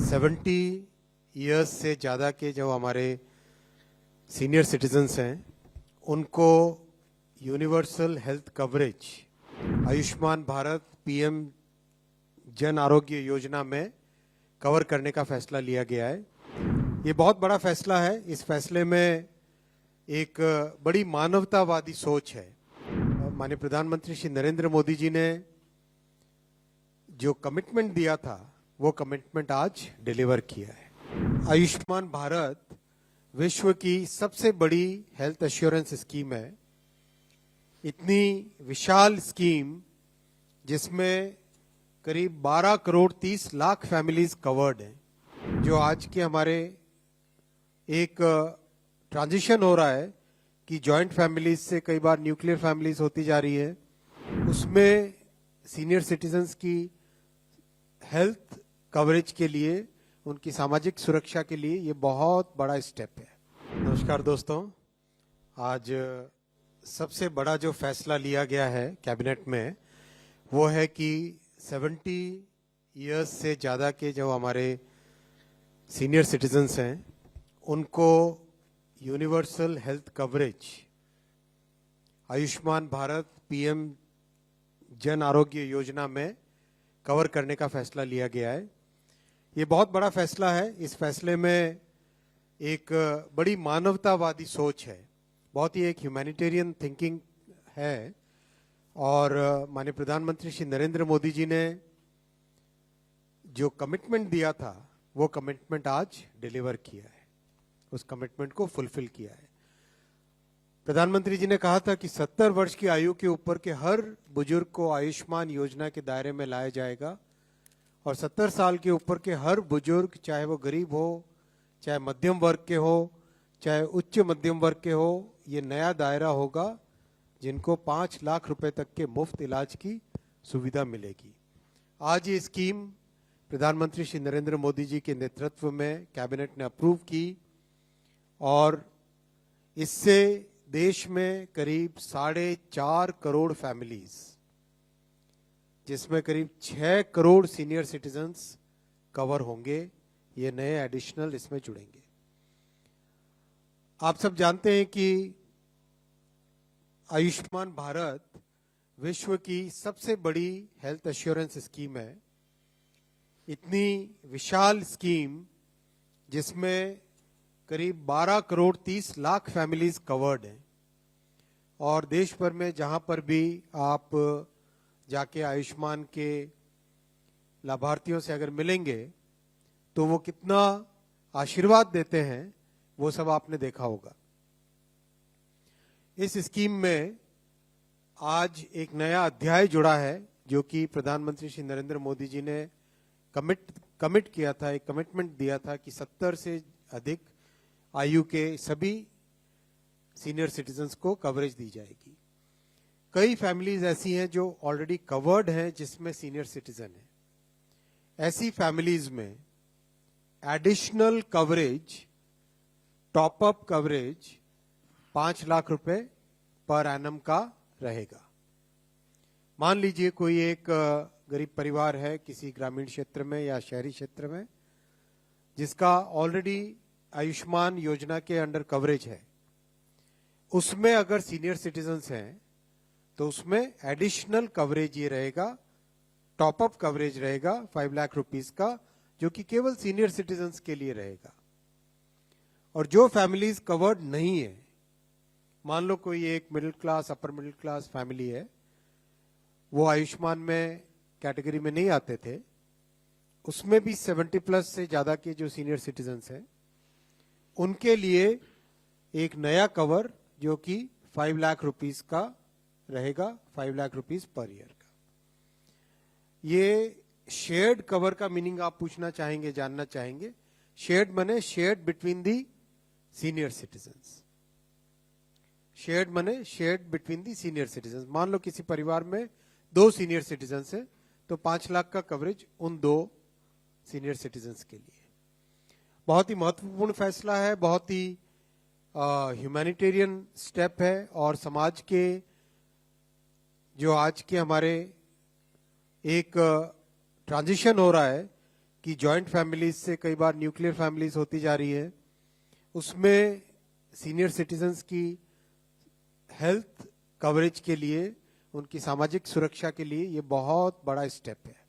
70 years से ज़्यादा के जो हमारे सीनियर सिटीजन्स हैं उनको universal health coverage Ayushman Bharat PM Jan Arogya Yojana में कवर करने का फैसला लिया गया है। ये बहुत बड़ा फैसला है। इस फैसले में एक बड़ी मानवतावादी सोच है। माननीय प्रधानमंत्री श्री नरेंद्र मोदी जी ने जो कमिटमेंट दिया था वो कमिटमेंट आज डिलीवर किया है। आयुष्मान भारत विश्व की सबसे बड़ी हेल्थ एश्योरेंस स्कीम है। इतनी विशाल स्कीम जिसमें करीब 12 करोड़ 30 लाख फैमिलीज कवर्ड हैं। जो आज के हमारे एक ट्रांजिशन हो रहा है कि जॉइंट फैमिलीज से कई बार न्यूक्लियर फैमिलीज होती जा रही है, उसमें सीनियर सिटीजन्स की हेल्थ कवरेज के लिए, उनकी सामाजिक सुरक्षा के लिए ये बहुत बड़ा स्टेप है। नमस्कार दोस्तों, आज सबसे बड़ा जो फैसला लिया गया है कैबिनेट में वो है कि 70 इयर्स से ज़्यादा के जो हमारे सीनियर सिटीजन्स हैं उनको universal health coverage Ayushman Bharat PM Jan Arogya Yojana में कवर करने का फैसला लिया गया है। ये बहुत बड़ा फैसला है। इस फैसले में एक बड़ी मानवतावादी सोच है, बहुत ही एक ह्यूमैनिटेरियन थिंकिंग है। और माननीय प्रधानमंत्री श्री नरेंद्र मोदी जी ने जो कमिटमेंट दिया था वो कमिटमेंट आज डिलीवर किया है, उस कमिटमेंट को फुलफिल किया है। प्रधानमंत्री जी ने कहा था कि 70 वर्ष की आयु के ऊपर के हर बुजुर्ग को आयुष्मान योजना के दायरे में लाया जाएगा और 70 साल के ऊपर के हर बुजुर्ग, चाहे वो गरीब हो, चाहे मध्यम वर्ग के हो, चाहे उच्च मध्यम वर्ग के हो, ये नया दायरा होगा जिनको 5 लाख रुपए तक के मुफ्त इलाज की सुविधा मिलेगी। आज ये स्कीम प्रधानमंत्री श्री नरेंद्र मोदी जी के नेतृत्व में कैबिनेट ने अप्रूव की और इससे देश में करीब 4.5 करोड़ फैमिलीज, जिसमें करीब 6 करोड़ सीनियर सिटीजन्स कवर होंगे, ये नए एडिशनल इसमें जुड़ेंगे। आप सब जानते हैं कि आयुष्मान भारत विश्व की सबसे बड़ी हेल्थ एश्योरेंस स्कीम है। इतनी विशाल स्कीम जिसमें करीब 12 करोड़ 30 लाख फैमिलीज कवर्ड हैं और देश भर में जहां पर भी आप जाके आयुष्मान के लाभार्थियों से अगर मिलेंगे तो वो कितना आशीर्वाद देते हैं वो सब आपने देखा होगा। इस स्कीम में आज एक नया अध्याय जुड़ा है जो कि प्रधानमंत्री श्री नरेंद्र मोदी जी ने कमिट किया था, एक कमिटमेंट दिया था कि 70 से अधिक आयु के सभी सीनियर सिटीजन्स को कवरेज दी जाएगी। कई फैमिलीज ऐसी हैं जो ऑलरेडी कवर्ड हैं जिसमें सीनियर सिटीजन है। ऐसी फैमिलीज में additional coverage, top up coverage 5 lakh रुपए पर एनम का रहेगा। मान लीजिए कोई एक गरीब परिवार है किसी ग्रामीण क्षेत्र में या शहरी क्षेत्र में जिसका ऑलरेडी आयुष्मान योजना के अंडर कवरेज है, उसमें अगर सीनियर सिटीजन्स हैं तो उसमें एडिशनल कवरेज ये रहेगा, टॉप अप कवरेज रहेगा 5 लाख रुपीस का, जो कि केवल सीनियर सिटीजन्स के लिए रहेगा। और जो फैमिलीज कवर्ड नहीं है, मान लो कोई एक middle class, upper middle class family है, वो आयुष्मान में कैटेगरी में नहीं आते थे, उसमें भी 70 प्लस से ज्यादा के जो सीनियर सिटीजन्स हैं उनके लिए एक नया कवर जो कि 5 लाख रुपीस का रहेगा, 5 लाख रुपीस पर ईयर का। ये शेयर्ड कवर का मीनिंग आप पूछना चाहेंगे, जानना चाहेंगे। शेयर्ड माने shared between the senior citizens. Shared माने shared between the senior citizens. मान लो किसी परिवार में 2 सीनियर सिटीजन्स है तो 5 लाख का कवरेज उन 2 सीनियर सिटीजन्स के लिए। बहुत ही महत्वपूर्ण फैसला है, बहुत ही ह्यूमैनिटेरियन स्टेप है और समाज के जो आज के हमारे एक ट्रांजिशन हो रहा है कि जॉइंट फैमिलीज से कई बार न्यूक्लियर फैमिलीज होती जा रही है, उसमें सीनियर सिटीजन्स की हेल्थ कवरेज के लिए, उनकी सामाजिक सुरक्षा के लिए ये बहुत बड़ा स्टेप है।